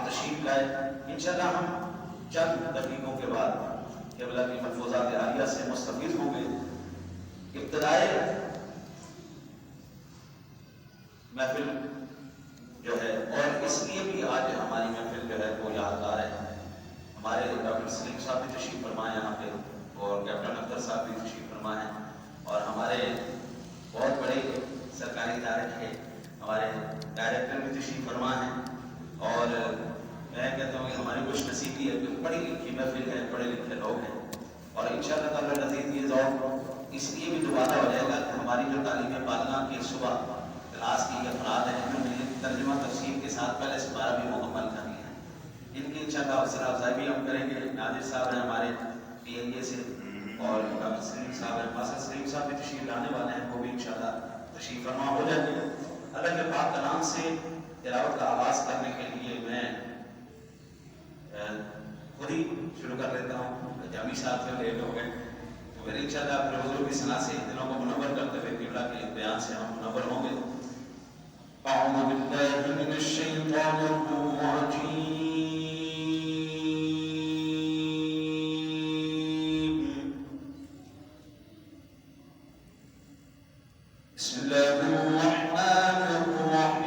آپ تشریف لائے. انشاءاللہ ہم چند دقیقوں کے بعد قبلہ کی ملفوظات عالیہ سے مستفید ہوں گے. ابتدائے محفل جو ہے، اور اس لیے بھی آج ہماری محفل جو ہے وہ یادگار ہے. ہمارے ڈاکٹر سلیم صاحب بھی تشریف فرمائے یہاں پہ، اور کیپٹن اختر صاحب بھی تشریف فرمائے، اور ہمارے بہت بڑے سرکاری ادارے کے ہمارے ڈائریکٹر بھی تشریف فرما ہیں. اور میں کہتا ہوں کہ ہماری خوش نصیبی ہے کہ پڑھی لکھی محفل ہے، پڑھے لکھے لوگ ہیں، اور انشاءاللہ تعالیٰ نزید یہ ذوق اس لیے بھی دوبارہ ہو جائے گا کہ ہماری جو تعلیم بالغاہ کی صبح کلاس کی افراد ہیں، انہوں نے ترجمہ تفسیر کے ساتھ پہلے سے 12 بھی مکمل کر لیا ہے. ان کی انشاءاللہ حوصلہ افزائی بھی ہم کریں گے. نادر صاحب ہیں ہمارے پی این اے سے، اور ڈاکٹر سلیم صاحب ہیں، ماسٹر سلیم صاحب بھی تشریف لانے والے ہیں، وہ بھی انشاءاللہ تشریف فرما ہو جائیں گے. اللہ کے پاک کلام سے تلاوت کا آغاز کرنے کے لیے میں خود ہی شروع کر لیتا ہوں. جامی صاحب سے لیٹ ہو گئے تو پھر انشاءاللہ اپنے حضور کی ثنا سے دلوں کو منور کرتے ہوئے قبلہ کے بیان سے ہم منور ہوں گے. اعوذ باللہ من الشیطان الرجیم. بسم اللہ الرحمن الرحیم.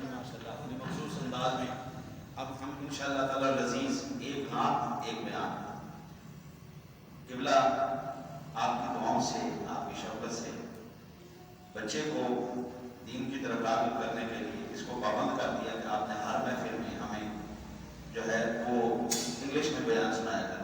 مخصوص انداز میں اب ہم انشاءاللہ تعالی العزیز ایک نعت ایک بیان قبلہ آپ کی دعاؤں سے آپ کی شفقت سے بچے کو دین کی طرف راغب کرنے کے لیے اس کو پابند کر دیا کہ آپ نے ہر محفل میں ہمیں جو ہے وہ انگلش میں بیان سنایا کر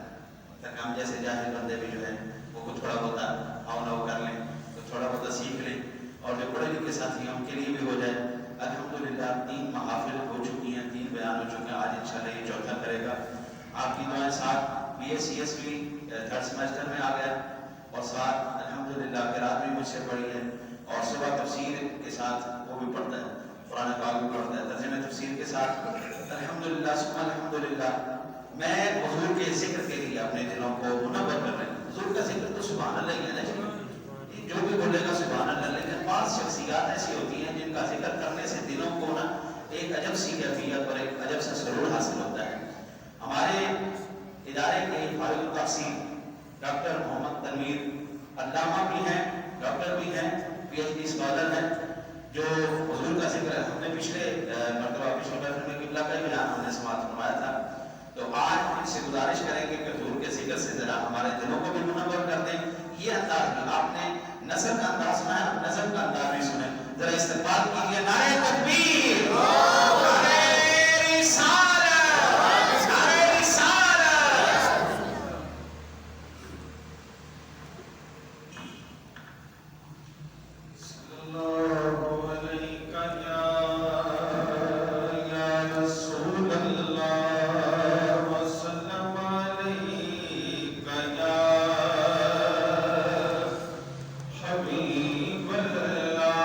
تاکہ ہم جیسے جاہل بندے بھی جو ہے وہ تھوڑا بہت آؤ نو کر لیں تو تھوڑا بہت سیکھ لیں اور جو پڑھے لکھے ساتھی ہیں ان کے لیے بھی ہو جائے۔ الحمدللہ 3 محافل ہو چکی ہیں، 3 بیان ہو چکے ہیں، آج انشاءاللہ یہ چوتھا کرے گا۔ آپ کی دعائیں ساتھ بی ایس سی ایس بھی 3rd سیمسٹر میں آ گیا اور ساتھ الحمدللہ قرات بھی مجھ سے پڑھی ہے اور صبح تفسیر کے ساتھ وہ بھی پڑھتا ہے، قرآن پاک بھی پڑھتا ہے ترجمہ تفسیر کے ساتھ۔ الحمدللہ ثم الحمدللہ میں حضور کے ذکر کے لیے اپنے دلوں کو منور کر رہا ہوں۔ حضور کا ذکر تو سبحان اللہ ہی ہے نا جی، جو بھی بولے گا سبحان اللہ، لیکن بعض شخصیات ایسی ہوتی ہیں جن کا ذکر کرنے سے دلوں کو نا ایک عجب سی کیفیت اور ایک عجب سا سرور حاصل ہوتا ہے۔ ہمارے ادارے کے فارغ التحصیل ڈاکٹر محمد تنویر علامہ بھی ہیں، ڈاکٹر بھی ہیں، پی ایچ ڈی اسکالر ہیں، جو حضور کا ذکر ہم نے پچھلے مرتبہ پچھلے محفل میں قبلہ کا بیان ہم نے سماعت فرمایا تھا، تو آج ان سے گزارش کریں گے کہ حضور کے ذکر سے ذرا ہمارے دلوں کو بھی منور کر دیں۔ یہ انداز بھی آپ نے نظر کا انداز سنا ہے، نظر کا انداز بھی سنیں، ذرا استقبال کیجیے۔ نعرہ تکبیر، نعرہ رسالت، نعرہ رسالت۔ صلی اللہ علیہ یا رسول اللہ وسلم علیک یا حبیب اللہ۔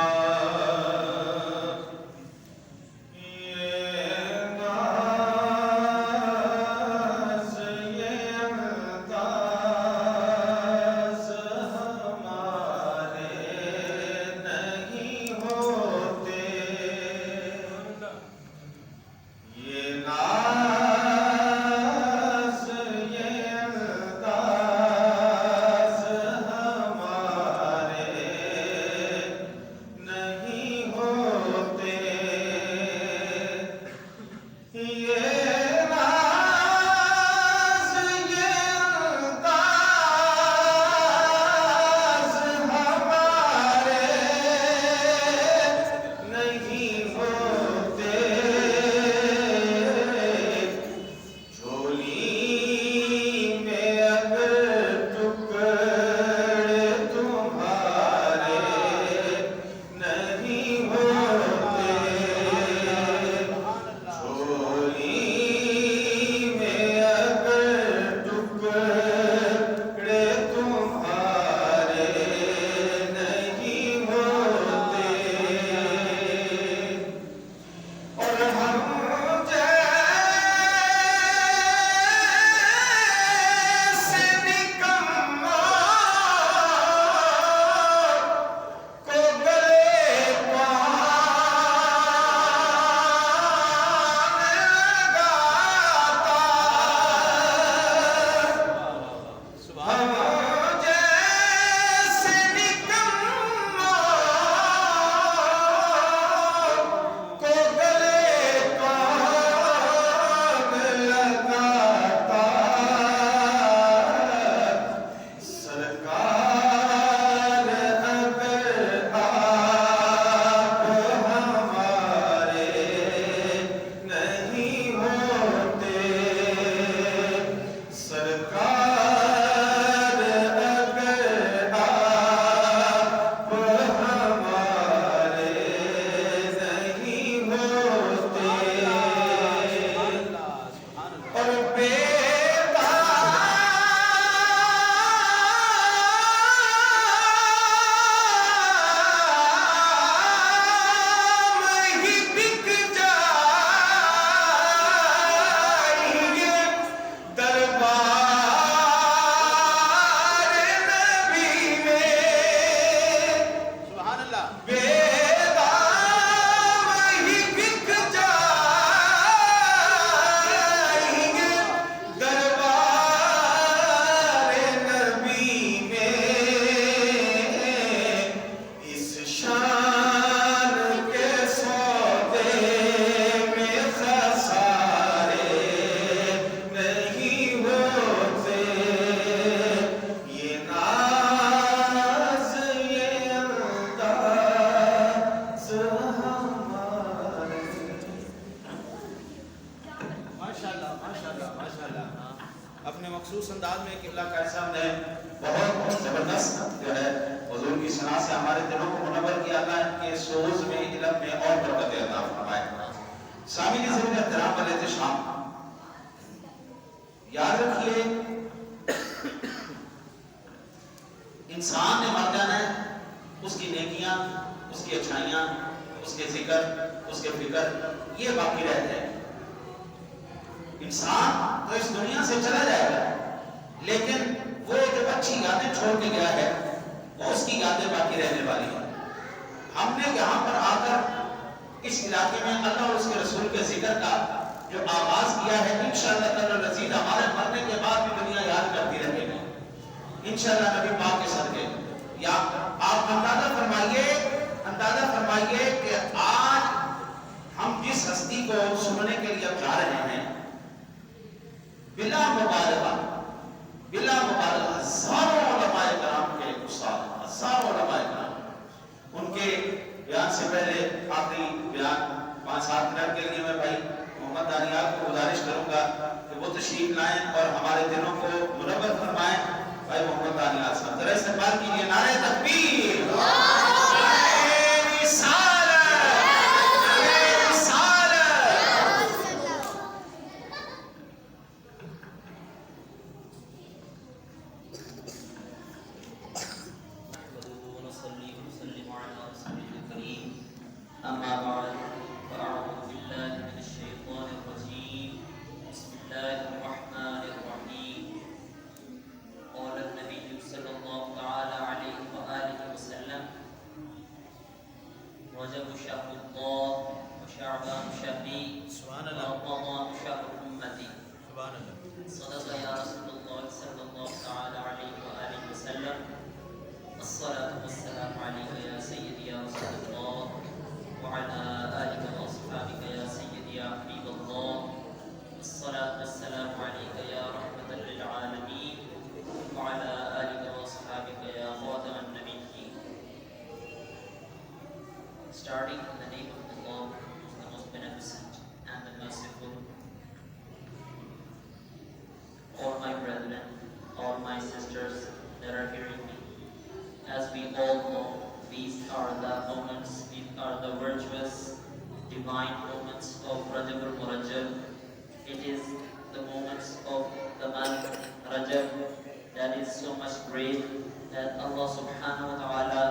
اپنے مخصوص انداز میں قبلہ قاری صاحب نے بہت زبردست جو ہے حضور کی ثنا سے ہمارے دلوں کو منور کیا، اللہ ان کے سوز میں، علم میں اور برکت عطا فرمائے۔ سامعین عزیز احترام علیہ السلام، یاد رکھیے انسان نے مر جانا ہے، اس کی نیکیاں، اس کی اچھائیاں، اس کے ذکر، اس کے فکر یہ باقی رہتے ہیں۔ انسان تو اس دنیا سے چلا جائے گا، لیکن وہ جو اچھی یادیں چھوڑ کے گیا ہے وہ اس کی یادیں باقی رہنے والی ہیں۔ ہم نے یہاں پر آ کر اس علاقے میں اللہ اور اس کے رسول کے ذکر کا جو آغاز کیا ہے، انشاءاللہ تعالی العزیز ہمارے مرنے کے بعد بھی دنیا یاد کرتی رہے گی انشاءاللہ نبی پاک کے صدقے۔ یا آپ اندازہ فرمائیے کہ آج ہم جس ہستی کو سننے کے لیے اب جا رہے ہیں، بلا مبالغہ ہزاروں علماء کرام کے استاد، ہزاروں علماء کرام، ان کے بیان سے پہلے آخری بیان 5-7 منٹ کے لیے میں بھائی محمد دانیال کو گزارش کروں گا کہ وہ تشریف لائیں اور ہمارے دلوں کو منور فرمائیں۔ بھائی محمد دانیال صاحب ذرا استقبال کیجیے، نعرہ تکبیر، starting in the name of the Lord, the most beneficent and the merciful. All my brethren, all my sisters that are hearing me, as we all know, these are the moments, these are the virtuous, divine moments of Rajab al-Murajjab. It is the moments of the month Rajab that is so much great that Allah subhanahu wa ta'ala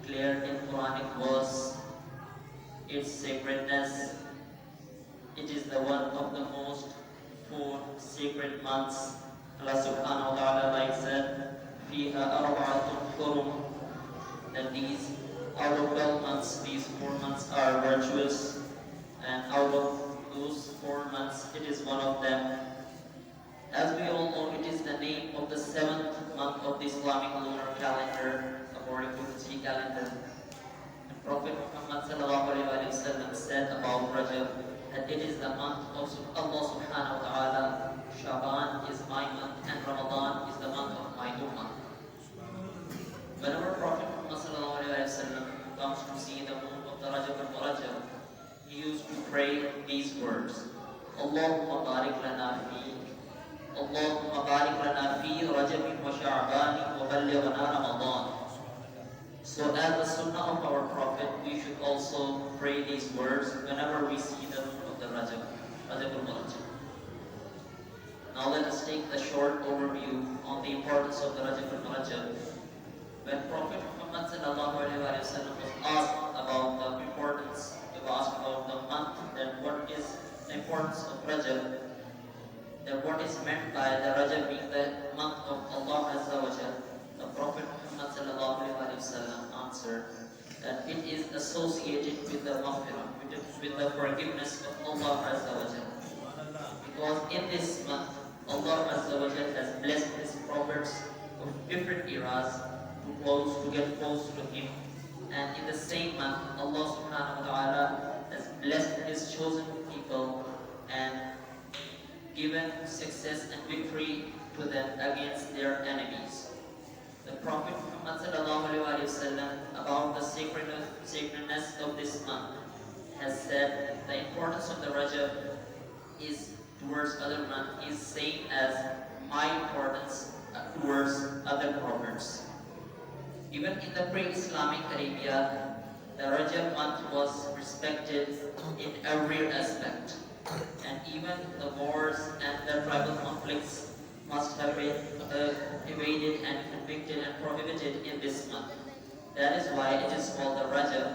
declared in Quranic verse its sacredness. It is the one of the most 4 sacred months. Allah subhanahu wa ta'ala like said, فِيهَا أَرْبَعَةٌ حُرُمٌ, that these out of 12 months, these 4 months are virtuous, and out of those 4 months, it is one of them. As we all know, it is the name of the 7th month of the Islamic lunar calendar, according to the Hijri calendar. And Prophet Muhammad sallallahu alaihi wasallam said about Rajab that it is the month of Allah subhanahu wa ta'ala. Shaban is my month and Ramadan is the month of my ummah. Whenever Prophet Muhammad sallallahu alaihi wasallam comes to see the moon of the Rajab al-Murajjab, he used to pray these words: Allahumma barik lana fi, Allahumma barik lana fi Rajab wa Sha'ban wa ballighna Ramadan. So as the sunnah of our Prophet, we should also pray these words whenever we see the moon of the Rajab al-Murajjab. Now let us take a short overview on the importance of the Rajab al-Murajjab. When Prophet Muhammad sallallahu alaihi wasallam was asked about the importance, he was asked about the month, then what is the importance of Rajab, then what is meant by the Rajab being the month of Allah Azza wa Jal, the Prophet Muhammad sallallahu alaihi wasallam answered that it is associated with the maghfirah, with the forgiveness of Allah Azza wa Jal. Because in this month, Allah Azza wa Jal has blessed His prophets of different eras to get close to Him. And in the same month, Allah subhanahu wa ta'ala has blessed His chosen people and given success and victory to them against their enemies. The Prophet Muhammad sallallahu alaihi wasallam about the sacredness of this month has said the importance of the Rajab is towards other month is same as high importance towards other prophets. Even in the pre-Islamic Arabia, the Rajab month was respected in every aspect, and even the wars and the tribal conflicts must have been evaded and convicted and prohibited in this month. That is why it is called the Rajab,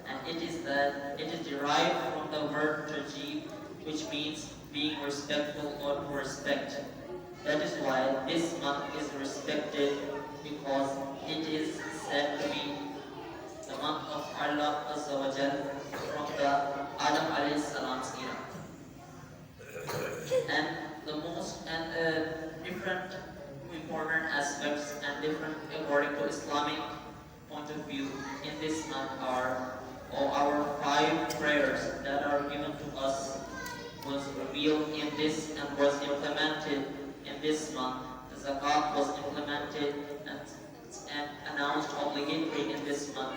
and it is derived from the word tajib, which means being respectful or to respect. That is why this month is respected, because it is said to be the month of Allah Azza wa Jal from the Adam alayhi salam's era. And the most different important aspects and different according to Islamic point of view in this month are our 5 prayers that are given to us, was revealed in this and was implemented in this month. The zakat was implemented and announced obligatory in this month.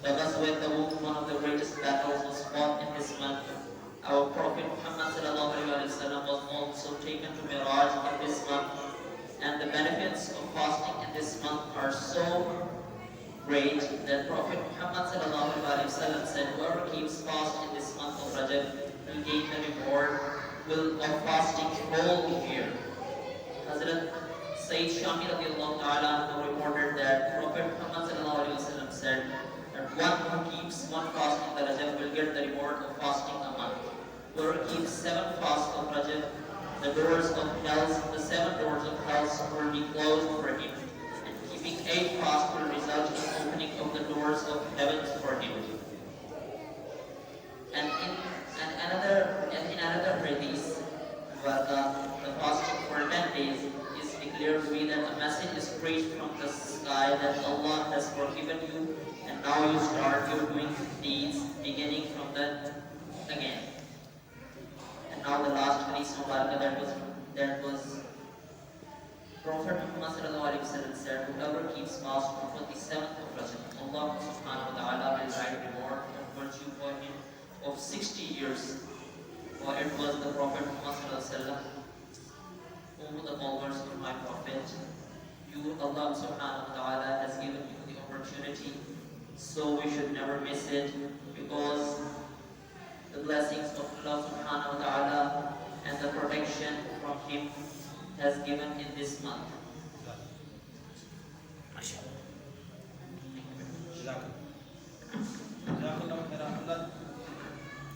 The Ghazwat Tabuk, one of the greatest battles, was fought in this month. Our Prophet Muhammad ﷺ was also taken to Miraj in this month. And the benefits of fasting in this month are so great that Prophet Muhammad ﷺ said, whoever keeps fast in this month of Rajab will gain the reward of fasting whole year. Hazrat Sayyid Shami radiallahu ta'ala reported that Prophet Muhammad ﷺ said that one who keeps one fast in the Rajab will get the reward of fasting a month. Whoever keeps 7 fasts of Rajab, the doors of hell, the 7 doors of hell will be closed for him. And keeping 8 fasts will result in the opening of the doors of heaven for him. And in another hadith, where the fasting for 10 days is declared to be that a message is preached from the sky that Allah has forgiven you, and now you start your doing deeds beginning from the again. And now the last hadith that was Prophet Muhammad said, whoever keeps fast on 27th of Rajab, Allah subhanahu wa ta'ala will write reward of virtue for him of 60 years. For it was the Prophet Muhammad whom the followers of my Prophet, Allah subhanahu wa ta'ala has given you the opportunity, so we should never miss it, because the blessings of Allah subhanahu wa ta'ala and the protection from Him has given in this month.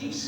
30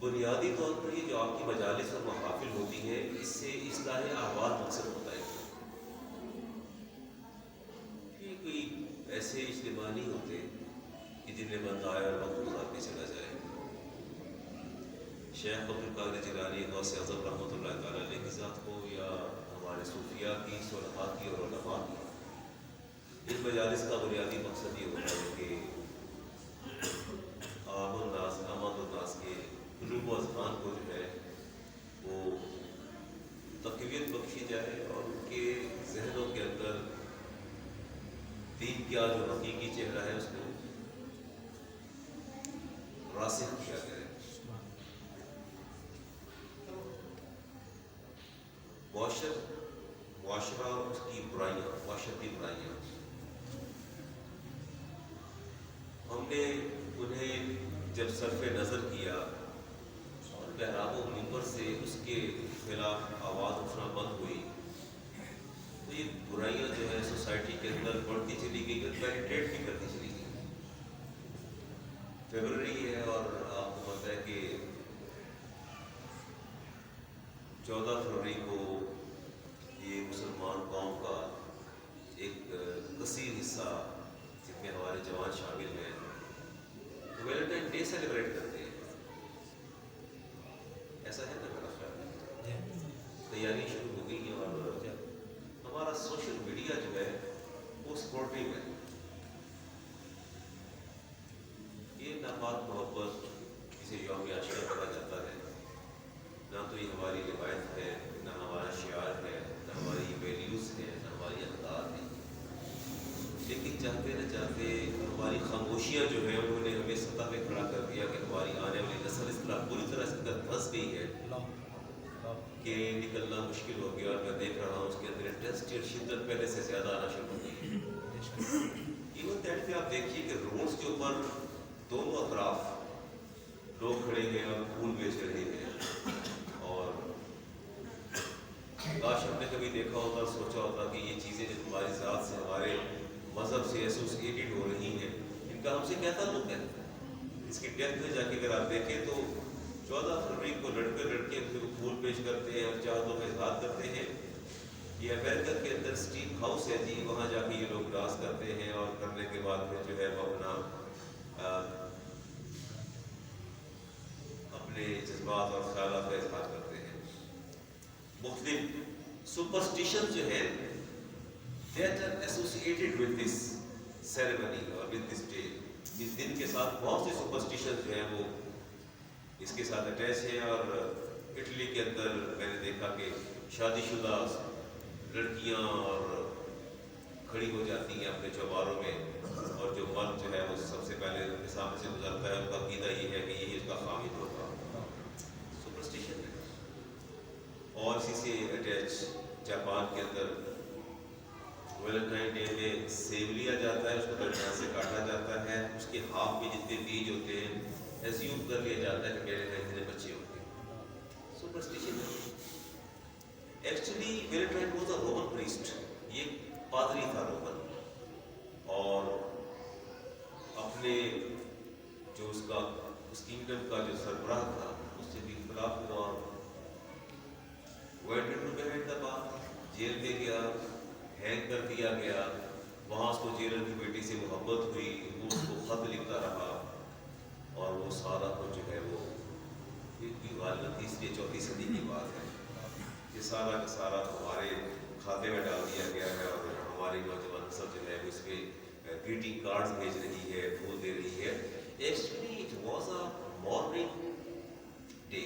بنیادی طور پر یہ جو آپ کی مجالس اور محافل ہوتی ہیں، اس سے اصلاح احوال مقصد ہوتا ہے. یہ کوئی ایسے اجتماع نہیں ہوتے کہ جن میں بندہ آئے اور وقت گزار کے چلا جائے. شیخ عبدالقادر جیلانی غوث اعظم رحمۃ اللہ تعالیٰ علیہ کی ذات کو، یا ہمارے صوفیاء کی، صلحاء کی اور علماء کی، اس مجالس کا بنیادی مقصد یہ ہوتا ہے کہ عام الناس، عامت الناس کے قلوب و اذہان کو جو ہے وہ تقویت بخشی جائے اور ان کے ذہنوں کے اندر دین کا جو حقیقی چہرہ ہے اس کو راسخ کیا جائے. معاشرہ اور اس کی برائیاں، معاشرتی برائیاں، ہم نے انہیں جب صرف نظر کیا اور محراب و منبر سے اس کے خلاف آواز اٹھنا بند ہوئی تو یہ برائیاں جو ہے سوسائٹی کے اندر بڑھتی چلی گئی اور پیریٹیٹ بھی کرتی چلی گئی. فیبرری ہے اور آپ کو پتہ ہے کہ 14 فروری کو یہ مسلمان قوم کا ایک کثیر حصہ جن میں ہمارے جوان شامل ہیں ویلنٹائن ڈے سیلیبریٹ کرتے ہیں. ایسا ہے نا میرا خیال؟ تیاری شروع ہو گئی ہے اور ہمارا سوشل میڈیا جو ہے وہ سپورٹیو ہے. یہ ناپاک محبت جسے یوم عاشورہ کہا جاتا ہے، نہ تو یہ ہماری روایت ہے، نہ ہمارا شعار ہے، نہ ہماری ویلیوز ہے، نہ ہماری اقدار ہے. لیکن چاہتے نہ چاہتے ہماری خاموشیاں جو ہیں انہوں نے ہمیں سطح پہ کھڑا کر دیا کہ ہماری آنے والی نسل اس طرح پوری طرح اس اندر پھنس گئی ہے کہ نکلنا مشکل ہو گیا. اور میں دیکھ رہا ہوں اس کے اندر انٹرسٹ اور شدت پہلے سے زیادہ آنا شروع ہو گئی ہے. ایون دیٹ پہ آپ دیکھیے کہ روڈس کے اوپر دونوں اطراف لوگ کھڑے ہیں اور پھول بیچ رہے ہیں. اور کاش ہم نے کبھی دیکھا ہوتا اور سوچا ہوتا کہ یہ چیزیں جو ہماری ذات سے، ہمارے مذہب سے ایسوسیٹیڈ ہو رہی ہیں، ان کا ہم سے کیا تعلق ہے. اس کی ڈیپتھ میں جا کے اگر آپ دیکھیں تو 14 فروری کو لڑکے لڑکے پھول پیش کرتے ہیں اور چاہتوں کا اظہار کرتے ہیں. یہ امریکہ کے اندر اسٹیو ہاؤس ہے جی، وہاں جا کے یہ لوگ ڈانس کرتے ہیں اور کرنے کے بعد پھر جو ہے وہ اپنے جذبات اور خیالات کا اظہار کرتے ہیں. مختلف سپرسٹیشن جو ہے that are associated with this ceremony or with this day. اس دن کے ساتھ بہت سے سپرسٹیشن جو ہیں وہ اس کے ساتھ اٹیچ ہیں. اور اٹلی کے اندر میں نے دیکھا کہ شادی شدہ لڑکیاں اور کھڑی ہو جاتی ہیں اپنے چوباروں میں، اور جو مرد جو ہے وہ سب سے پہلے ان کے سامنے سے گزرتا ہے. ان کا عقیدہ یہ ہے کہ یہی اس کا خامد ہوگا. سپرسٹیشن ہے. اور اسی سے اٹیچ جاپان کے اندر ویلنٹائن ڈے میں سیب لیا جاتا ہے، اس کو درمیان سے کاٹا جاتا ہے، اس کے ہاف میں جتنے بیج ہوتے ہیں ایزیوم کر لیا جاتا ہے کہ میرے گھر اتنے بچے ہوں گے. سپرسٹیشن ہے. Actually Valentine was a Roman priest. یہ پادری تھا رومن، اور اپنے جو اس کنگڈم کا جو سربراہ تھا اس سے بھی اختلاف ہوا. went into behind the bar، jail میں گیا، ہینگ کر دیا گیا. وہاں اس کو جیلر کی بیٹی سے محبت ہوئی، وہ اس کو خط لکھتا رہا، اور وہ سارا کچھ جو ہے وہ غالباً 3 یا 4 صدی کی بات ہے. یہ سارا کا سارا ہمارے کھاتے میں ڈال دیا گیا ہے، اور ہماری نوجوان نسل جو ہے وہ اس پہ گریٹنگ کارڈز بھیج رہی ہے، پھول دے رہی ہے. Actually it was a morning day.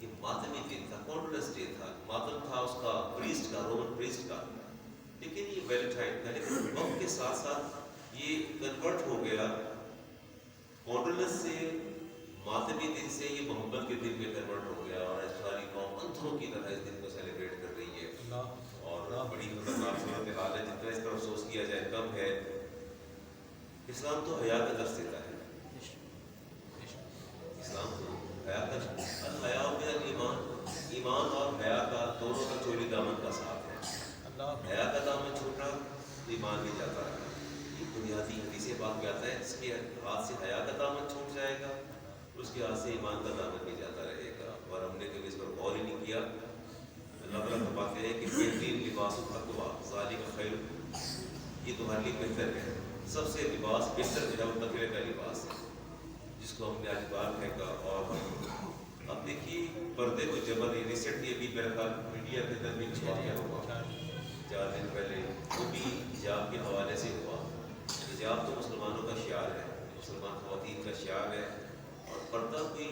یہ ماتمی دن تھا، کانڈولنس ڈے تھا. ماتم تھا اس کا پریسٹ کا، رومن پریسٹ کا. لیکن یہ ویلنٹائن کا، لیکن وقت کے ساتھ ساتھ یہ کنورٹ ہو گیا کانڈولنس سے، ماتمی دن سے یہ محبت کے دن میں کنورٹ ہو گیا. اور ساری قوم انتھروں کی طرح اس دن کو سیلیبریٹ کر رہی ہے. اور بڑی خطرناک صورت حال ہے. جتنا اس پر افسوس کیا جائے کم ہے. اسلام تو حیا کا درس دیتا ہے. اسلام تو حیا کا، الحیا من الایمان، ایمان اور حیا کا دونوں کا چولی دامن کا ساتھ ہے. حیا کا دامن چھوٹا ایمان بھی جاتا ہے. یہ بنیادی حدیث پاک میں آتا ہے، اس کے ہاتھ سے حیا کا دامن چھوٹ جائے گا، اس کے ہاتھ سے ایمان کا دامن بھی جاتا رہے یہ تمہارے لیے بہتر ہے. سب سے لباس بہتر جو ہے وہ تقوی کا لباس ہے جس کو ہم نے آج بار پھینکا. اور اب دیکھیے پردے کو جبر ریسنٹلی ابھی میرا خیال میڈیا کے اندر بھی واقعہ ہوا 4 دن پہلے، وہ بھی حجاب کے حوالے سے ہوا. حجاب تو مسلمانوں کا شعار ہے، مسلمان خواتین کا شعار ہے، اور پردہ کوئی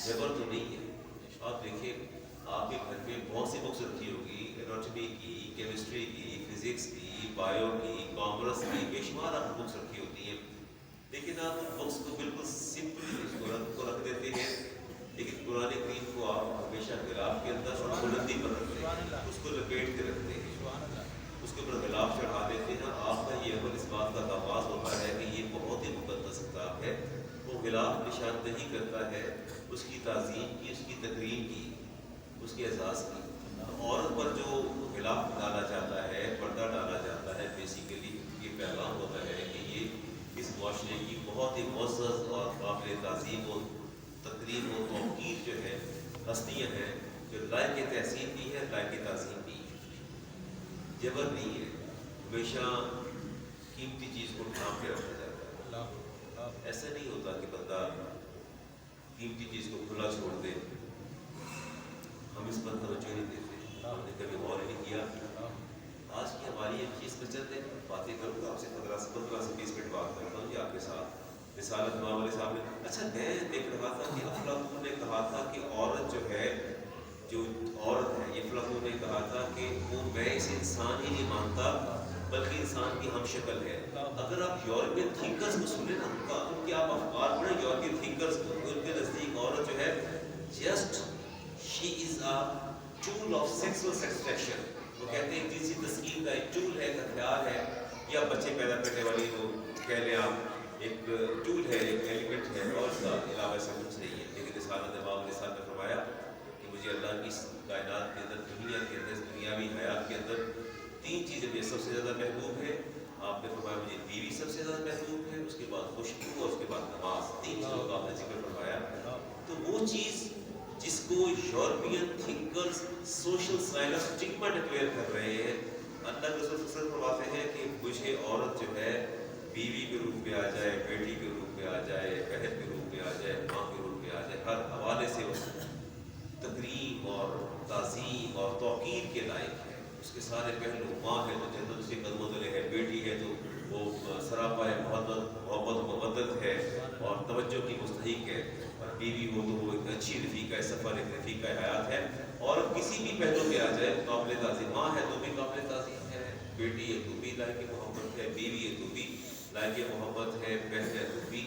جبر تو نہیں ہے. آپ دیکھیں آپ کے گھر میں بہت سی بکس رکھی ہوگی، اناٹمی کی، کیمسٹری کی، فزکس کی، بایو کی، کامرس کی، بے شمار آپ کی بکس رکھی ہوتی ہیں. لیکن آپ ان بکس کو بالکل سمپل کو رکھ دیتے ہیں، لیکن قرآن کریم کو آپ ہمیشہ غلاف کے اندر اور بلندی پر رکھتے ہیں، اس کو لپیٹ کے رکھتے ہیں، اس کے اوپر غلاف چڑھا دیتے ہیں. آپ کا یہ عمل اس بات کا آغاز ہوتا ہے کہ یہ بہت ہی مقدس کتاب ہے. وہ غلاف نشاندہی کرتا ہے اس کی تعظیم کی، اس کی تکریم کی، اس کے اعزاز کی. عورت پر جو غلاف ڈالا جاتا ہے، پردہ ڈالا جاتا ہے، بیسیکلی یہ پیغام ہوتا ہے کہ یہ اس معاشرے کی بہت ہی معزز اور قابل تعظیم و تقریم و توقیر جو ہے ہستیاں ہیں، جو لائق تحسین بھی ہے، لائق تعظیم بھی ہے. جبر نہیں ہے. ہمیشہ قیمتی چیز کو ڈھانپ کے رکھا جاتا ہے. ایسا نہیں ہوتا کہ بندہ قیمتی چیز کو کھلا چھوڑ دے. ہم اس پر توجہ نہیں دیتے، ہم نے کبھی غور نہیں کیا. آج کی ہماری ایک چیز پر چلتے باتیں کروں گا آپ سے 15 سے 20 منٹ بات کرتا ہوں جی آپ کے ساتھ. رسالت ماں والے صاحب نے اچھا میں دیکھ رہا تھا کہ افلاطون نے کہا تھا کہ عورت جو ہے، جو عورت ہے، یہ افلاطون نے کہا تھا کہ وہ میں اس انسان ہی نہیں مانتا بلکہ انسان کی ہم شکل ہے. اگر آپ یورپین تھنکرز کو سنیں نا، ان کے آپ افکار پڑھیں یورپین تھنکرز کو، ان کے نزدیک عورت جو ہے just she is a tool of sexual satisfaction. وہ کہتے ہیں جنسی تسکین کا ایک ٹول ہے، ایک ہتھیار ہے، یا بچے پیدا کرنے والی وہ کہہ لیں آپ ایک ٹول ہے، ایک ایلیمنٹ ہے، اور اس کا علاوہ ایسا کچھ نہیں ہے. لیکن رسالت امام علیہ السلام نے فرمایا کہ مجھے اللہ کی کائنات کے اندر، دنیا کے اندر، دنیاوی حیات کے اندر 3 چیزیں مجھے سب سے زیادہ محبوب ہے. آپ نے فرمایا مجھے بیوی سب سے زیادہ محبوب ہے، اس کے بعد خوشبو، اور اس کے بعد نماز. 3 چیزوں کا آپ نے ذکر فرمایا. تو وہ چیز جس کو European thinkers, social science stigma declare کر رہے ہیں، اللہ کے رسول صلی اللہ علیہ وسلم فرماتے ہیں کہ مجھے عورت جو ہے بیوی کے روپ میں آ جائے، بیٹی کے روپ میں آ جائے، بہن کے روپ میں آ جائے، ماں کے روپ میں آ جائے، ہر حوالے سے اس تکریم اور تعظیم اور توقیر کے لائق ہے. اس کے سارے پہلو. ماں ہے تو جنت اس کے قدموں تلے ہے، بیٹی ہے تو وہ سراپا محبت مبدت ہے اور توجہ کی مستحق ہے، اور بیوی ہو تو وہ ایک اچھی رفیقہ سفر، ایک رفیقہ حیات ہے. اور کسی بھی پہلو پہ آ جائے قابل تعظیم. ماں ہے تو بھی قابل تعظیم ہے، بیٹی ہے تو بھی لائق محبت ہے، بیوی ہے تو بھی لائق محبت ہے، بہن ہے تو بھی.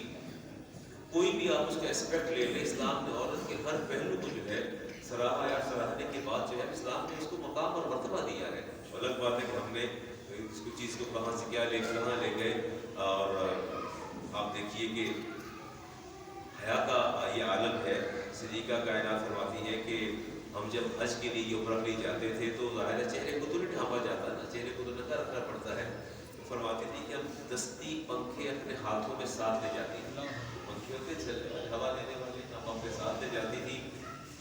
کوئی بھی آپ اس کا اسپیکٹ لے لیں، اسلام نے عورت کے ہر پہلو کو جو ہے سراہا یا سراہنے کے بعد جو ہے اسلام نے اس کو مقام اور مرتبہ دیا ہے. الگ بات ہے کہ ہم نے اس کو چیز کو کہاں سے کیا کہاں لے گئے. اور آپ دیکھیے کہ حیا کا یہ عالم ہے. صدیقہ کائنات فرماتی ہے کہ ہم جب حج کے لیے عمرہ کے لیے جاتے تھے تو ظاہر ہے چہرے کو تو نہیں ڈھانپا جاتا نا، چہرے کو تو ننگا رکھنا پڑتا ہے. فرماتی تھی کہ ہم دستی پنکھے اپنے ہاتھوں میں ساتھ لے جاتی تھی. پنکھے ہوتے چلنے ہوا دینے والے، ہم اپنے ساتھ لے جاتی تھی.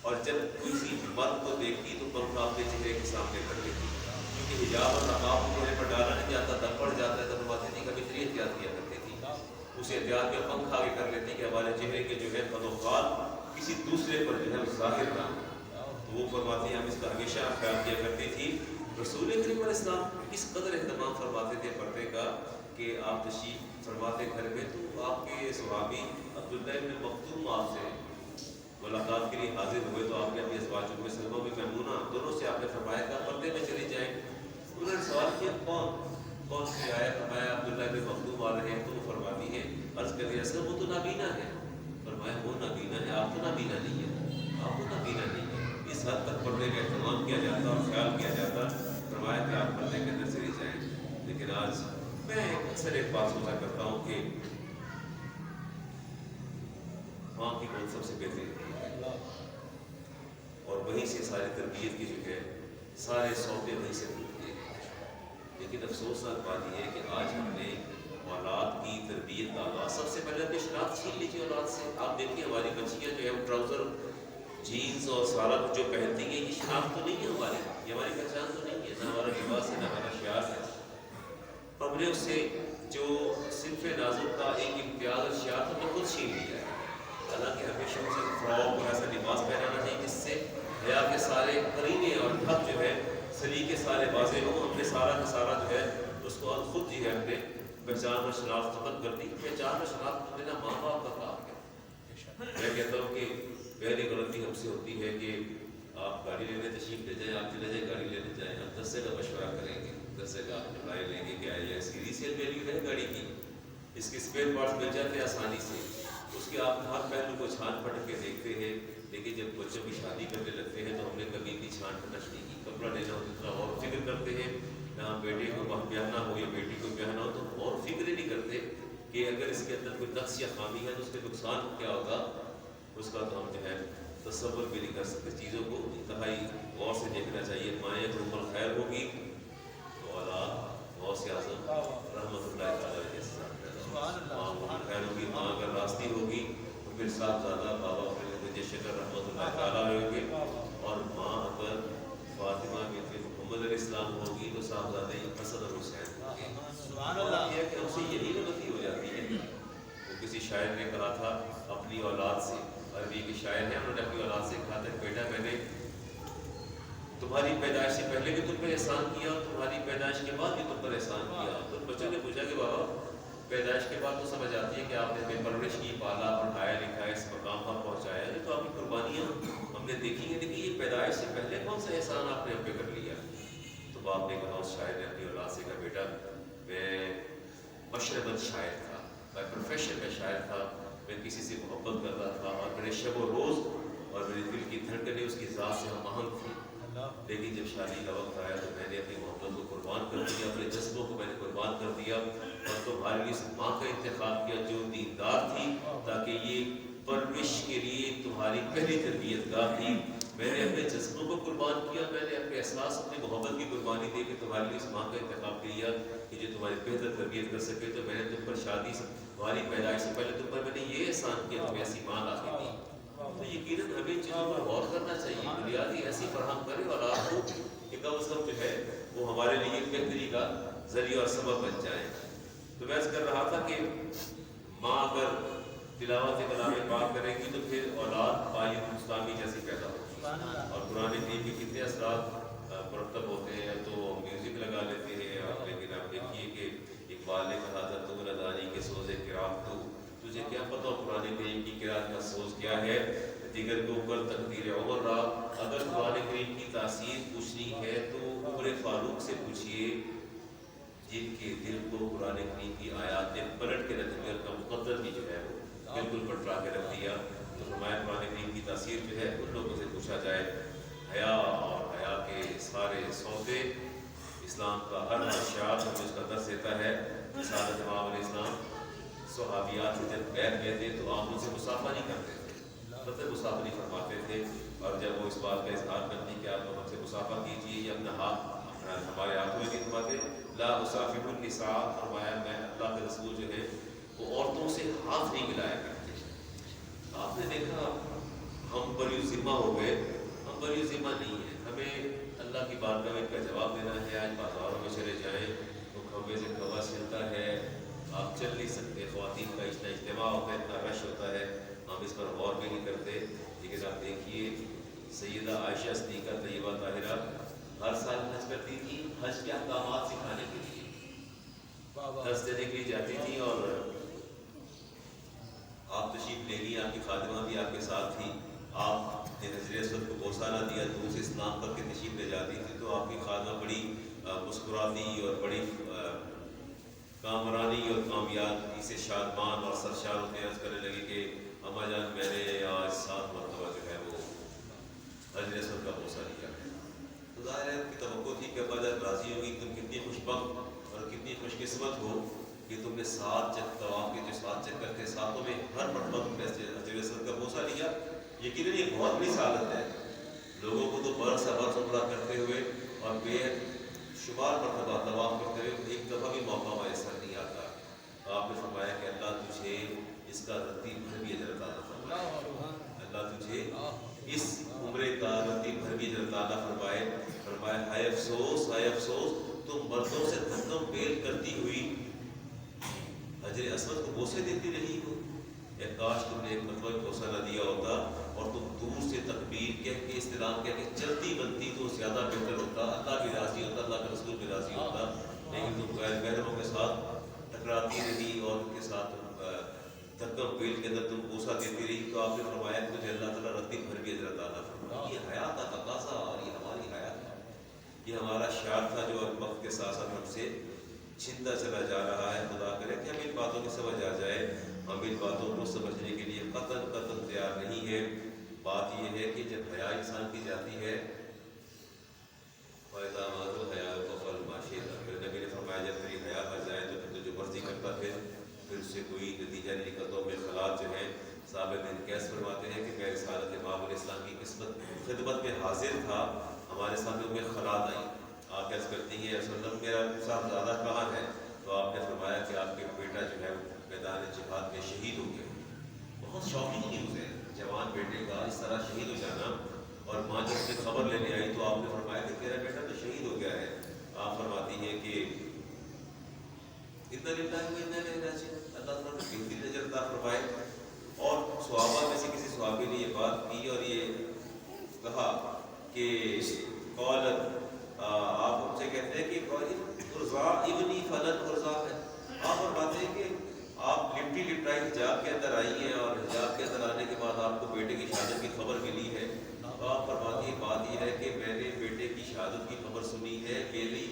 اور جب کسی مرد کو دیکھتی تو پنکھا اپنے چہرے کے سامنے کر لیتی، کیونکہ حجاب اور نقاب کو چہرے پر ڈالا نہیں جاتا، دم پڑ جاتا ہے. تو فرماتی تھی کبھی اتنی احتیاط کیا کرتی تھی، اس احتیاط میں پنکھا آگے کر لیتی کہ ہمارے چہرے کے جو ہے خدوخال کسی دوسرے پر جو ہے وہ ظاہر نہ ہو. تو وہ فرماتی ہیں ہم اس کا ہمیشہ خیال کیا کرتی تھی. رسول کریم علیہ السلام اس قدر اہتمام فرماتے تھے پردے کا کہ آپ تشریف فرماتے گھر میں تو آپ کے صحابی عبداللہ ابن مکتوم آپ سے ملاقات کے لیے حاضر ہوئے. تو آپ نے اپنی ازواج ام سلمہ میں میمونہ دونوں سے آپ نے فرمایا کہ پردے میں چلی جائیں. انہوں نے سوال کیا کون سے آیا؟ فرمایا عبداللہ ابن مکتوم آ رہے ہیں. تو وہ فرماتی ہے عرض کر دیا سر وہ تو نابینا ہے. فرمایا وہ نابینا ہے، آپ تو نابینا نہیں ہے، آپ تو نابینا نہیں ہے. اس حد تک پردے کا اہتمام کیا جاتا اور خیال کیا جاتا. فرمایا کہ آپ پردے کے اندر چلی جائیں. لیکن آج میں اکثر ایک بات سوچا کرتا ہوں کہ ماں کی کون سب سے بہترین ہے، اور وہیں سے ساری تربیت کی جو ہے سارے سوتے وہیں سے ملتے ہیں. لیکن افسوسناک بات یہ ہے کہ آج ہم نے اولاد کی تربیت کا آغاز سب سے پہلے اپنی شناخت چھین لیجیے اولاد سے. آپ دیکھیے ہماری بچیاں جو ہے وہ ٹراؤزر، جینس اور سارا کچھ جو پہنتی ہیں یہ شناخت تو نہیں ہے ہماری، یہ ہماری پہچان تو نہیں ہے، نہ ہمارا لباس ہے، نہ ہمارا شعار ہے. ہم نے اس سے جو صنف نازک کا ایک امتیاز اور شیار ہم نے خود چھین لیا ہے. حالانکہ ہمیں شروع سے فراک اور ایسا لباس پہنانا چاہیے جس سے حیا کے سارے قرینے اور ڈھک جو ہے سلیقے سارے واضح ہوں. ہم نے سارا کا سارا جو ہے اس کو خود جو ہے ہم نے پہچان اور شناخت ختم کر دی. پہچان اور شناخت دینا ماں باپ کا کام ہے. میں کہتا ہوں کہ پہلی غلطی ہم سے ہوتی ہے کہ آپ گاڑی لینے تشریف لے جائیں, آپ چلے جائیں گاڑی لینے جائیں, ہم 10 سے کا مشورہ کریں گے, 10 سے کا آپ رائے لیں گے کہ آئی ایس کی ریسیل ویلیو ہے گاڑی کی, اس کے اسپیئر پارٹس مل جاتے ہیں آسانی سے, اس کے آپ ہر پہلو کو چھان پھٹ کے دیکھتے ہیں. لیکن جب بچوں کی شادی کرنے لگتے ہیں تو ہم نے کبھی بھی چھان پھٹش نہیں کی. کپڑا لینا ہو اتنا اور فکر کرتے ہیں, نہ بیٹے کو پہننا ہو یا بیٹی کو پہننا ہو تو اور فکر ہی نہیں کرتے کہ اگر اس کے اندر کوئی نقص یا خامی ہے تو اس کے نقصان کیا ہوگا, اس کا تو ہم جو ہے تصور بھی نہیں کر سکتے. چیزوں کو انتہائی غور سے دیکھنا چاہیے. مائیں تو عمر خیر ہوگی تو اولاد غوث اعظم رحمۃ اللہ تعالیٰ علیہ ماں عمر خیر ہوگی, ماں اگر راستی ہوگی تو پھر صاحبزادہ بابا فرید شکر رحمۃ اللہ تعالیٰ ہوں گے, اور ماں اگر فاطمہ بنت محمد علیہ السلام ہوگی تو صاحبزادہ حسن اور حسین ہوں گے. اور یہ کہ ہم سے یہی غلطی ہو جاتی ہے. وہ کسی شاعر نے کہا تھا اپنی اولاد سے, عربی کے شاعر ہیں, انہوں نے اپنی اولاد سے کہا تھا بیٹا میں نے تمہاری پیدائش سے پہلے بھی تم پر احسان کیا اور تمہاری پیدائش کے بعد بھی تم پر احسان کیا. تو بچوں نے پوچھا کہ بابا پیدائش کے بعد تو سمجھ آتی ہے کہ آپ نے ہمیں پرورش کی, پالا, پڑھایا, لکھایا, اس مقام پر پہنچایا, یہ تو آپ کی قربانیاں ہم نے دیکھی ہیں. لیکن یہ پیدائش سے پہلے کون سا احسان آپ نے ہم پہ کر لیا؟ تو باپ نے کہا, اس شاعر نے اپنی اولاد سے کہا بیٹا میں مشربت شاعر تھا, میں پروفیشن میں شاعر تھا, میں کسی سے محبت کرتا تھا اور میرے شب و روز اور میرے دل کی دھڑکنیں اس کی ذات سے ہم آہنگ تھی. لیکن جب شادی کا وقت آیا تو میں نے اپنی محبت کو قربان کر دیا, اپنے جذبوں کو میں نے قربان کر دیا اور تمہارے لیے اس ماں کا انتخاب کیا جو دیندار تھی, تاکہ یہ پرورش کے لیے تمہاری پہلی تربیت گاہ تھی. میں نے اپنے جذبوں کو قربان کیا, میں نے اپنے احساس, اپنی محبت کی قربانی دے کے تمہارے لیے اس ماں کا انتخاب کیا کہ جو تمہاری بہتر تربیت کر سکے. تو میں نے تم پر شادی سے تمہاری پیدائش سے پہلے تم پر میں نے یہ احسان کیا, تمہیں ایسی ماں لاتی تھی. تو یقیناً ہمیں چیزوں پر غور کرنا چاہیے, بنیادی ایسی فراہم کرے اور آپ کو کہ کم از کم جو ہے وہ ہمارے لیے بہتری کا ذریعہ اور سبب بن جائے. تو میں کر رہا تھا کہ ماں اگر تلاوت کلام پاک کرے گی تو پھر اولاد آیت اسلامی جیسی پیدا ہوگی. اور قرآن کریم کے کتنے اثرات مرتب ہوتے ہیں, تو میوزک لگا لیتے ہیں آپ, لیکن آپ دیکھیے کہ اقبال نے کہا تھا تو ندانی کے سوز قرات تو تجھے کیا پتا قرآن کریم کی قرات کا سوز کیا ہے, دیگر کے اوپر تقدیر عمر رہا. اگر قرآن کریم کی تاثیر پوچھنی ہے تو عمر فاروق سے پوچھئے جن کے دل کو قرآن کریم کی آیات نے پلٹ کے رکھ دیا, کا مقدر بھی جو ہے وہ بالکل پلٹا کے رکھ دیا. تو فرمایا قرآن کریم کی تاثیر جو ہے ان لوگوں سے پوچھا جائے. حیا اور حیا کے سارے سودے, اسلام کا ہر شعار ہمیں اس کا درس دیتا ہے. سعادت امام علیہ السلام صحابیات سے جب بیعت لیتے تو آپ ان سے مصافحہ نہیں کرتے تھے, مطلب مصافحہ نہیں فرماتے تھے. اور جب وہ اس بات کا اظہار کرتے کہ آپ ہم سے مصافحہ کیجیے یا اپنا ہاتھ ہمارے ہاتھوں میں نہیں فرماتے, لا اصافح النساء, فرمایا میں اللہ کے رسول جو ہے وہ عورتوں سے ہاتھ نہیں ملایا کرتے. آپ نے دیکھا ہم بری ذمہ ہو گئے, ہم بری ذمہ نہیں ہیں. ہمیں اللہ کی بارگاہ میں کا جواب دینا ہے. آج بازاروں میں چلے جائیں تو کھوے سے کھوا چلتا ہے, آپ چل نہیں سکتے, خواتین کا اتنا اجتماع ہوتا ہے, اتنا رش ہوتا ہے, ہم اس پر غور بھی نہیں کرتے. لیکن آپ دیکھیے سیدہ عائشہ صدیقہ طیبہ طاہرہ ہر سال حج کرتی تھی, حج کے احکامات سکھانے کے لیے درس دینے کے لیے جاتی تھی. اور آپ تشریف لے گئی, آپ کی خادمہ بھی آپ کے ساتھ تھی, آپ نے حجر اسود کو بوسہ نہ دیا تو اسے اسلام کر کے تشریف لے جاتی تھی. تو آپ کی خادمہ بڑی مسکراتی اور بڑی کامرانی اور کامیابی سے شادمان اور سرشار ہوتے عرض کرنے لگی کہ اماں جان میں نے آج 7 مرتبہ جو ہے وہ حجر اسود کا بوسہ لیا ہے. تو ظاہر ہے ان کی توقع تھی کہ ابا جان راضی ہوگی, تم کتنی خوش بخت اور کتنی خوش قسمت ہو کہ تم نے 7 طواف کے جو 7 چکر تھے, 7 میں ہر مرتبہ تم نے حجر اسود کا بوسہ لیا. یقیناً یہ بہت بڑی سعادت ہے. لوگوں کو تو برس برس عمرہ کرتے ہوئے اور بے شمار مرتبہ طواف کرتے ہوئے ایک دفعہ بھی موقع میسر نہیں آتا. آپ نے فرمایا کہ اللہ تجھے اس کا رتی بھر بھی اجر عطا فرمائے, اللہ تجھے اس عمرے کا رتی بھر بھی اجر عطا فرمائے. فرمایا ہائے افسوس تم مردوں سے دھکم بیل کرتی ہوئی حجر اسود کو بوسے دیتی رہی ہو. کاش تم نے ایک مرتبہ بوسہ نہ دیا ہوتا اور تم دور سے تکبیر کہہ کے استلام کہہ کے چلتی بنتی تو زیادہ بہتر ہوتا. اللہ بھی راضی ہوتا, اللہ کا رسول بھی راضی ہوتا. لیکن تم غیر محرموں کے ساتھ ٹکراتی رہی اور ان کے ساتھ دھکم بیل کے اندر تم بوسہ دیتی رہی. تو آپ نے فرمایا کہ مجھے اللہ تعالیٰ رتی بھر بھی اجر عطا فرمائے. یہ حیا کا تقاضا اور یہ ہماری حیا ہے, یہ ہمارا شعار تھا جو وقت کے ساتھ ساتھ ہم سے چھنتا چلا جا رہا ہے. خدا کرے کہ ہم ان باتوں کی سمجھ آ جائے. ہم ان باتوں کو سمجھنے کے لیے قطعاً تیار نہیں ہے. بات یہ ہے کہ جب حیا انسان کی جاتی ہے فائدہ مادو حیا کو فل معاشی تھا. پھر نبی نے فرمایا جب میری حیا آ جائے تو پھر جو مرضی کرتا پھر اس سے کوئی نتیجہ نہیں نکلتا. میں خلاف جو ہے صاحب بن قیس فرماتے ہیں کہ میں رسالت امام علیہ السلام کی خدمت میں حاضر تھا. ہمارے سامنے میں خلات آئی. آپ کیسے کرتی ہیں رسول اللہ میرا صاحب زیادہ کہاں ہے؟ تو آپ نے فرمایا کہ آپ کے بیٹا جو ہے میدان جہاد میں شہید ہو گیا. بہت شوقی نیوز ہے جوان بیٹے کا اس طرح شہید ہو جانا. اور ماں جب سے خبر لینے آئی تو آپ نے فرمایا کہ تیرا بیٹا تو شہید ہو گیا ہے. آپ فرماتی ہیں کہ اتنا للہ ہے اتنا لینا چاہیے, اللہ تعالیٰ نے بہترین اجر عطا فرمائے. اور صحابہ میں سے کسی صحابی نے یہ بات کی اور یہ کہا کہ قالت آپ ہم سے کہتے ہیں کہ قرضا ابنی فلن قرضا ہے. آپ فرماتے ہیں کہ آپ لپٹی لپٹائی حجاب کے اندر آئی ہیں اور حجاب کے اندر آنے کے بعد آپ کو بیٹے کی شہادت کی خبر ملی ہے. تو آپ فرماتی ہیں بات یہ ہے کہ میں نے بیٹے کی شہادت کی خبر سنی ہے, میری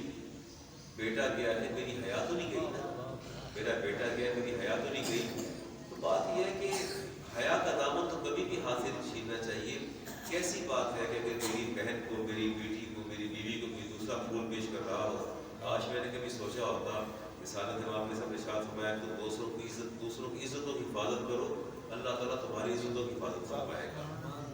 بیٹا گیا ہے, میری حیا تو نہیں گئی نا, میرا بیٹا گیا میری حیا تو نہیں گئی. تو بات یہ ہے کہ حیا کا دامن تو کبھی بھی ہاتھ سے نہیں چھیننا چاہیے. کیسی بات ہے کہ اگر میری بہن کو, میری بیٹی کو, میری بیوی کو کوئی دوسرا پھول پیش کر رہا ہو. آج میں نے کبھی سوچا ہوتا رسالت امام نے سب ارشاد فرمایا کہ دوسروں کی عزتوں کی حفاظت کرو, اللہ تعالیٰ تمہاری عزتوں کی حفاظت فرمائے گا.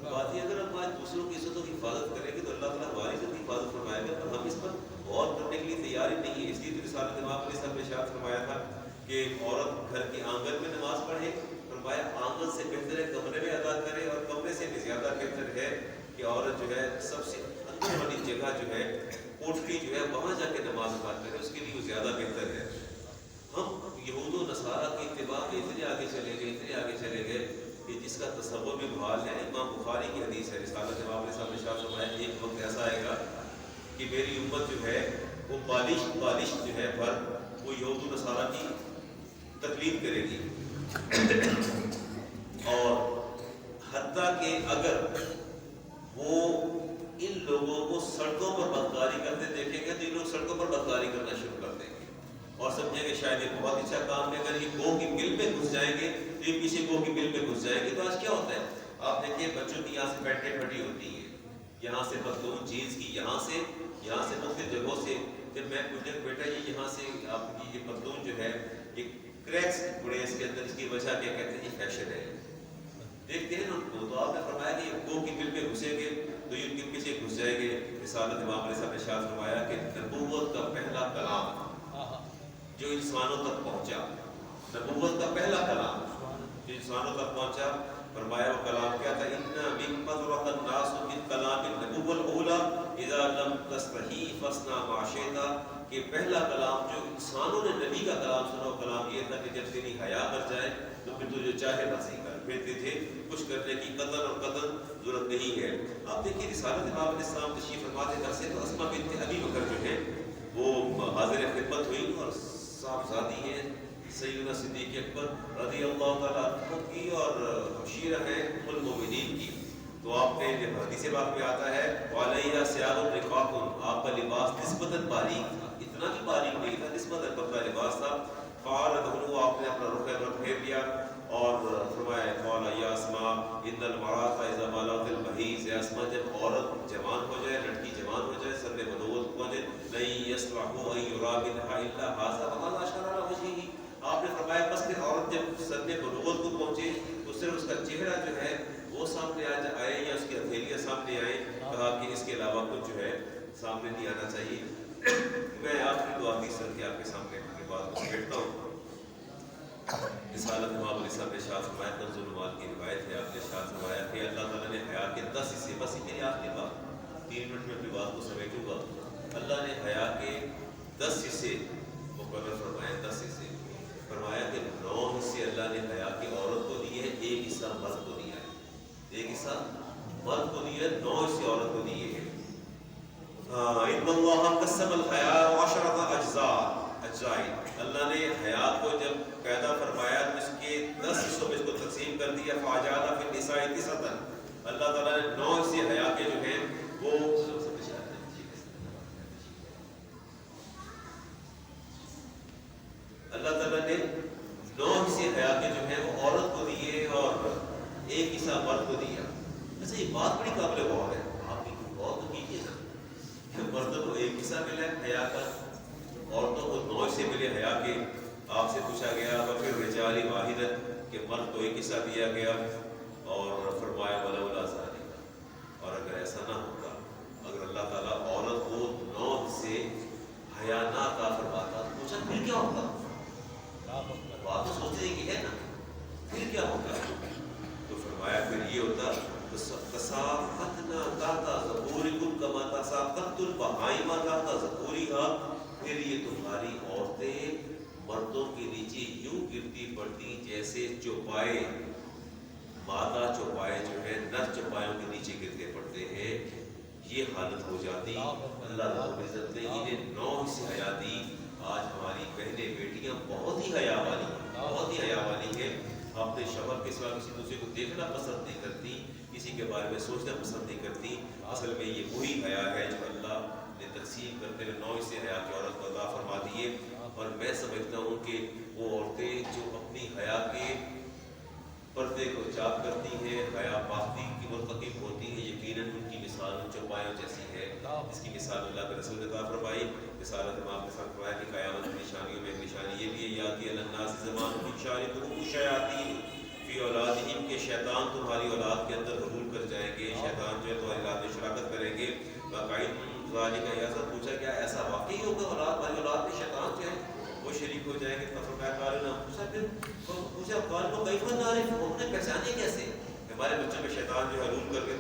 بات یہ اگر ہم آج دوسروں کی عزتوں کی حفاظت کریں گے تو اللہ تعالیٰ ہماری عزت کی حفاظت فرمائے گا. پر ہم اس پر غور کرنے کے لیے تیار ہی نہیں ہے. اس لیے تو رسالت امام نے سب ارشاد فرمایا تھا کہ عورت گھر کے آنگن میں نماز پڑھے. فرمایا آنگن سے بہتر ہے کمرے میں ادا کرے, اور کمرے سے بھی زیادہ بہتر ہے کہ عورت جو ہے سب سے اندر والی جگہ جو ہے کوٹری جو ہے وہاں جا کے نماز ادا کرے, اس کے لیے وہ زیادہ بہتر ہے. ہم یہود و نصارہ کی اتباع میں اتنے آگے چلے گئے کہ جس کا تصور بھی محال ہے. امام بخاری کی حدیث ہے, رسالت امام نے سب ارشاد فرمایا ایک وقت ایسا آئے گا کہ میری امت جو ہے وہ بالش جو ہے پر وہ یہود و نصارہ کی تقلید کرے گی. اور حتیٰ کہ اگر وہ ان لوگوں کو سڑکوں پر بدکاری کرتے دیکھیں گے تو ان لوگ سڑکوں پر بدکاری کرنا شروع کر دیں گے اور سمجھیں گے شاید یہ بہت اچھا کام ہے. اگر یہ گو کی مل میں گھس جائیں گے تو یہ پیچھے گو کی مل میں گھس جائیں گے. تو آج کیا ہوتا ہے آپ دیکھیے بچوں کی یہاں سے پینٹیں پھٹی ہوتی ہیں, یہاں سے پتلون جینس کی, یہاں سے مختلف جگہوں سے. جب میں پوچھنے بیٹا یہ یہاں سے آپ کی یہ پتلون جو ہے یہ کریکس پڑے اس کے اندر, اس کی وجہ کیا کہتے ہیں یہ فیشن ہے. دیکھتے ہیں نا ان کو, تو آپ نے فرمایا کہ یہ گو کی مل میں گھسیں گے تو یہ ان کے پیچھے گھس جائیں گے. رسالت امام نے سب ارشاد فرمایا کہ نبوت کا پہلا کلام جو انسانوں تک پہنچا, نبوت کا پہلا کلام جو انسانوں تک پہنچا, فرمایا وہ کلام کیا تھا؟ ان ممن رق الناس من کلام النبوۃ الاولی اذا لم تستحی فاصنع ما شئت. کہ پہلا کلام جو انسانوں نے نبی کا کلام سنا وہ کلام یہ تھا کہ جب تیری حیا کر جائے تو پھر تو جو چاہے نصیب کر. پھر تجھے کچھ کرنے کی قطعاً ضرورت نہیں ہے. آپ دیکھیے رسالت امام علیہ السلام تشریف فرما کے گھر سے تو اسماء بنت ابی بکر جو ہے وہ حاضر خدمت ہوئی اور صاحبزادی ہیں سیدنا صدیق اکبر رضی اللہ تعالیٰ عنہ کی اور ہمشیرہ ہیں ام المومنین کی. تو آپ نے جب حدیث پاک میں آتا ہے وعلیہ ثیاب رقاق, آپ کا لباس نسبتاً باریک تھا, اتنا بھی باریک نہیں تھا, نسبتاً پتلا لباس تھا. فعال دہنو, آپ نے اپنا رخ پھیر لیا اور فرمایا قال یا اسماء ان المرأة اذا بلغت المحیض, یا اسماء جب عورت جوان ہو جائے, لڑکی جوان ہو جائے, سر بلوغت پہنچے, نہیں یصلح ان یرا منها الا هذا وما اشار على وجهه. آپ نے فرمایا بس پھر عورت جب سر بلوغت کو پہنچے تو صرف اس کا چہرہ جو ہے وہ سامنے آئے یا اس کی ہتھیلیاں سامنے آئیں. کہا کہ اس کے علاوہ کچھ جو ہے سامنے نہیں آنا چاہیے. میں آپ کی دعا حدیث کر کے آپ کے سامنے اپنی بات کو بیٹھتا ہوں. رسالت امام علیہ السلام نے ارشاد فرمایا, کنز المال کی روایت ہے, آپ نے ارشاد فرمایا کہ اللہ تعالیٰ نے حیا کے 10 حصے, بس یہ میری آخری بات, 3 منٹ میں اپنی بات کو سمیٹوں گا. اللہ نے حیا کے 10 حصے مقرر فرمائے. 10 حصے فرمایا کہ 9 حصے اللہ نے حیا کی عورت کو دیے ہیں, 1 حصہ مرد کو دیا ہے. 1 حصہ مرد کو دیے, 9 حصے عورت کو دیے ہیں. ان اللہ قسم الحیا 10 اجزاء. اللہ نے حیا کو جب پیدا فرمایا تو اس کے 10 حصوں میں اس کو تقسیم کر دیا. فاجعل فی النساء 9. اللہ تعالیٰ نے 9 حصے حیا کے جو ہیں وہ اللہ تعالیٰ نے 9 حصے حیا کے جو ہیں وہ عورت کو دیے اور 1 حصہ مرد کو دیا. ایسا یہ بات بڑی قابل غور ہے. آپ بھی غور تو کیجیے نا کہ مردوں کو 1 حصہ ملا ہے حیا کا, عورتوں کو 9 حصے ملے حیا کے. آپ سے پوچھا گیا وفی الرجال واحدا کہ مرد کو 1 حصہ دیا گیا اور فرمایا ولولا ذالک. اور اگر ایسا نہ ہوتا, اگر اللہ تعالیٰ عورت کو 9 حصے حیا نہ عطا فرماتا تو پوچھا پھر کیا ہوگا. بات تو سوچنے کی ہے نا, پھر کیا ہوگا. تو فرمایا پھر یہ ہوتا تساقطنا تحت ظهورکم کما تساقطت البہائم تحت ظهورھا. پھر یہ تمہاری عورتیں مردوں کے نیچے یوں گرتی پڑتی جیسے چوپائے, مادہ چوپائے جو ہے نر چوپایوں کے نیچے گرتے پڑتے ہیں. یہ حالت ہو جاتی. اللہ رب العزت نے انہیں 9 حصے حیا دی. آج ہماری بہنیں بیٹیاں بہت ہی حیا والی ہیں, بہت ہی حیا والی ہیں. اپنے شوہر کے سوا کسی دوسرے کو دیکھنا پسند نہیں کرتی, کسی کے بارے میں سوچنا پسند نہیں کرتی. اصل میں یہ وہی حیا ہے جو اللہ نے تقسیم کرتے ہوئے 9 حصے حیا کی عورت کو عطا فرما دیے. اور میں سمجھتا ہوں کہ وہ عورتیں جو اپنی حیا کے پردے کو چاک کرتی ہیں, حیا پاکی کی مرتکب ہوتی ہیں, یقیناً ان کی مثال چوپایوں جیسی ہے. اس کی مثال اللہ کے رسول نے عطا فرمائی. رسالت امام نے فرمایا کہ قیامت کی نشانیوں میں ایک نشانی یہ بھی ہے یاتی الناس زمان کی شارکہم الشیاطین فی اولادہم کہ شیطان تمہاری اولاد کے اندر حلول کر جائیں گے. شیطان جو ہے تمہاری اولاد میں شراکت کریں گے. باقاعدہ ذالک ایسا پوچھا کیا ایسا واقعی ہوگا اولاد ہماری اولاد میں شیطان جو ہے وہ شریک ہو جائیں گے. فرمایا قالوا پوچھا پھر پوچھا قالوا کیف نعرف, ہم نے پہچانے کیسے ہمارے بچوں میں شیطان جو حلول کر کے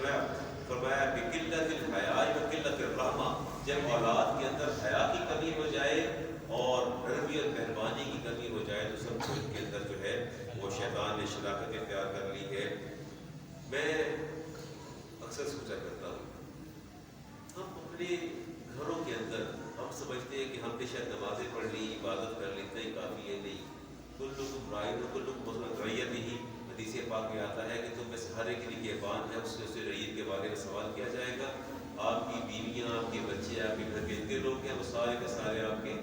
فرمایا بقلت الحیاء و قلت الرحمہ. جب اولاد کے اندر حیا کی کمی ہو جائے اور نرمی اور مہربانی کی کمی ہو جائے تو سب کو ان کے اندر جو ہے وہ شیطان نے شراکت اختیار کر لی ہے. میں اکثر سوچا کرتا ہوں ہم اپنے گھروں کے اندر ہم سمجھتے ہیں کہ ہم نے شاید نمازیں پڑھ لی, عبادت کر لی, اتنا ہی کافی ہے. نہیں, کلکم راعٍ و کلکم مسئول عن رعیتہ. حدیث پاک میں آتا ہے کہ تم میں سے ہر ایک کے لیے نگہبان ہے, اس سے رعیت کے بارے میں سوال کیا جائے گا. آپ کی بیویاں, آپ کے بچے, آپ کے گھر کے اتنے لوگ ہیں وہ سارے کے سارے آپ کے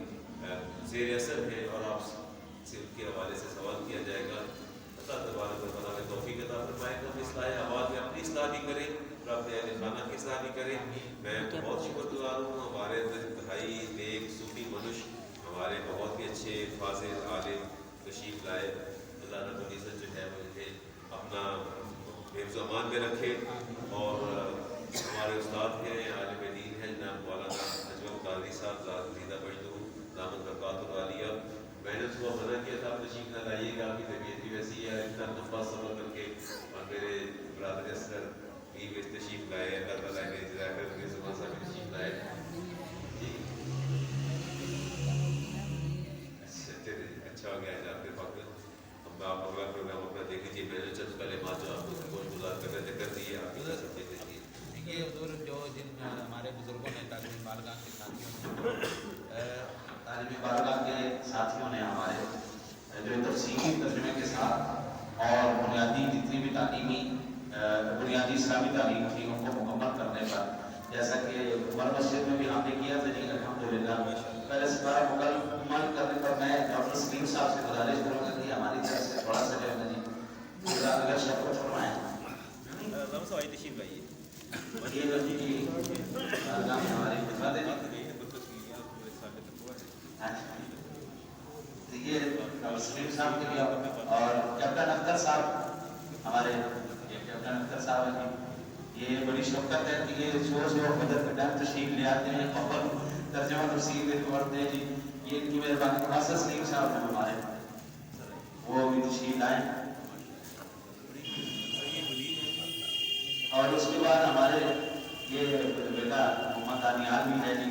زیر اثر ہیں اور آپ سے ان کے حوالے سے سوال کیا جائے گا. اللہ تبارک و تعالیٰ میں توفیق عطا فرمائے کہ ہم اصلاح آباد میں اپنی اصلاح بھی کریں اور اپنے اہل خانہ کی اصلاح بھی کریں. میں بہت شکر گزار ہوں. ہمارے اندر انتہائی نیک صوفی منش, ہمارے بہت ہی اچھے فاضل عالم تشریف لائے. اللہ رب العزت جو ہے وہ اپنا حفظ و امان میں رکھے. اور ہمارے استاد ہیں, عالم دین ہیں جناب مولانا اجمل قادری صاحب زیدہ بجدو دامت برکاتہ العالیہ. میں نے اس کو منع کیا تھا آپ تشریف نہ لائیے گا, آپ کی طبیعت بھی ویسی ہے. اتنا لمبا سفر کر کے اور میرے برادر اصغر بھی تشریف لائے. اللہ تعالیٰ نے جزائے خیر کے زمان صاحب بھی تشریف لائے. جی اچھا ہو گیا ہے آپ کے پاس. اب آپ اگلا پروگرام اپنا دیکھ لیجیے. میں نے چند کلمات جو آپ کو سپورٹ گزار کر رہے تھے کر دیے. آپ کی طرف سے دیکھیے یہ حضور جو جن ہمارے بزرگوں نے تعلیم بارگاہ کے ساتھیوں نے تعلیم بارگاہ کے ساتھیوں نے ہمارے جو تفصیلی ترجمے کے ساتھ اور بنیادی جتنی بھی تعلیمی بنیادی اسلامی تعلیم تھی ان کو مکمل کرنے پر, جیسا کہ عمر مسجد میں بھی ہم نے کیا تھا. جی الحمدللہ پہلے سے بڑا مکمل کرنے پر میں ڈاکٹر سلیم صاحب سے گزارش کروں گا کہ ہماری طرف سے تھوڑا سا جو ہے جی اگر شفقت فرمائیں. یہ ہماری خدمت ہے جی. یہ سلیم صاحب کے لیے اور کیپٹن اختر صاحب, ہمارے کیپٹن اختر صاحب ہیں جی. یہ بڑی شفقت ہے کہ یہ جو بدر کا ٹائم تشریف لے آتے ہیں اور ترجمہ تفسیر پڑھتے ہیں جی. یہ ان کی مہربانی. ناصر سلیم صاحب ہیں ہمارے, وہ بھی تشریف لائیں. اور اس کے بعد ہمارے یہ بیٹا محمد دانیال بھی ہے جی,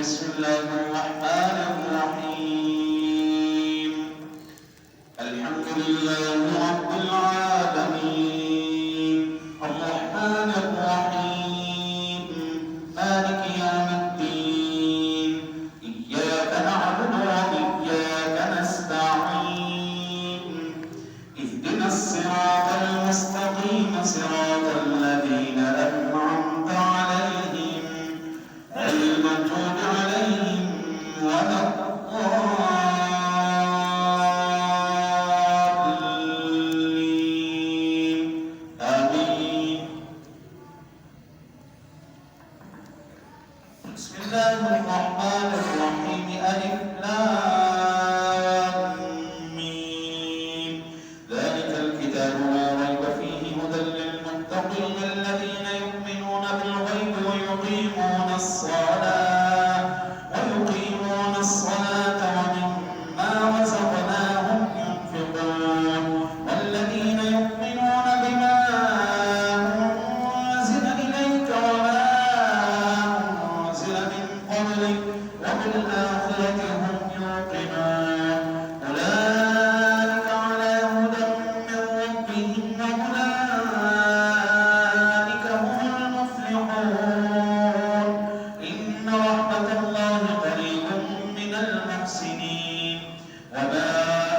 بسم الله الرحمن الرحيم الحمد لله رب العالمين الرحمن الرحيم مالك يوم الدين إياك نعبد وإياك نستعين اهدنا الصراط المستقيم صراط الذين أنعمت عليهم المغضوب عليهم ولا بسم الله الرحمن الرحيم ألف لام ميم ذلك الكتاب لا ريب فيه هدى للمتقين الذين يؤمنون بالغيب ويقيمون الصلاة ومما رزقناهم ينفقون والذين يؤمنون بما أنزل إليك وما أنزل من قبلك وبالآخرة هم يوقنون أولئك على هدى من ربهم وأولئك هم المفلحون إن رحمة الله قريب من المحسنين وما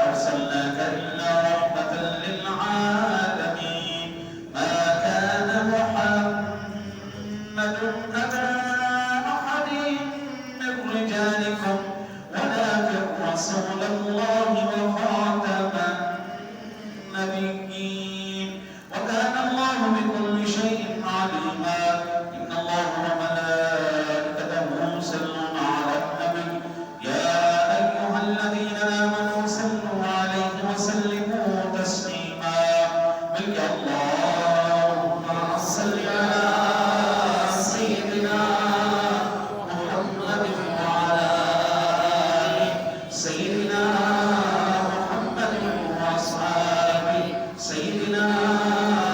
أرسلناك إلا رحمة للعالمين ما كان محمد أبا أحد من رجالكم ولكن رسول الله وخاتم النبيين وكان الله بكل شيء عليما إن الله وملائكته يصلون على النبي يا أيها الذين آمنوا صلوا عليه وسلموا تسليما بك اللهم صل على سيدنا محمد وعلى آل سيدنا محمد وأصحابه سيدنا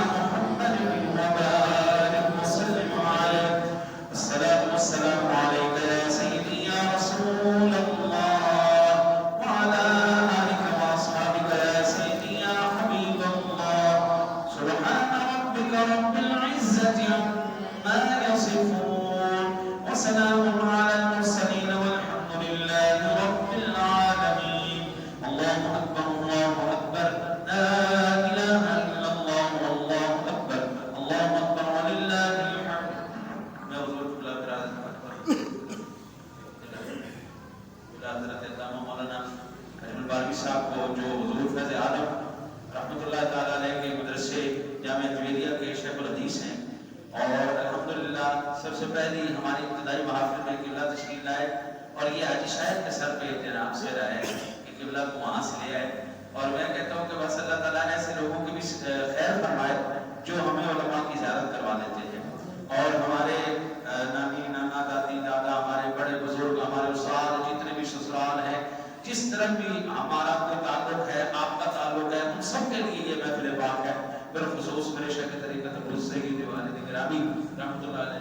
محمد وبارك وسلم عليه الصلاة والسلام عليك يا سيدي يا رسول الله وعلى آلك وأصحابك يا سيدي يا حبيب الله سبحان ربك رب العزة عما يصفون وسلام على المرسلين والحمد لله رب العالمين الله أكبر لا إله إلا الله والله أكبر الله أكبر ولله الحمد میں حضور کلا برادر حضرت علامہ مولانا اجمل بارگی صاحب کو جو حضور فیض عالم رحمۃ اللہ تعالیٰ علیہ کے مدرسے جامعہ جویریہ کے شیخ الحدیث ہیں اور الحمدللہ سب سے پہلی ہماری ابتدائی محافل میں قبلہ تشکیل لائے اور یہ حاجی شاہد کے سر پہ جناب سے رہے کہ قبلہ کو وہاں سے لے آئے اور میں کہتا ہوں کہ بس اللہ تعالیٰ نے ایسے لوگوں کی بھی خیر فرمائے جو ہمیں علماء کی زیارت کروا دیتے ہیں اور ہمارے نانی نانا دادی دادا ہمارے بڑے بزرگ ہمارے استاد جتنے بھی سسرال ہیں جس طرح بھی ہمارا کوئی تعلق ہے آپ کا تعلق ہے ان سب کے لیے یہ محفل پاک ہے بالخصوص میرے شیخ طریقت ابو سعید والد گرامی رحمۃ اللہ علیہ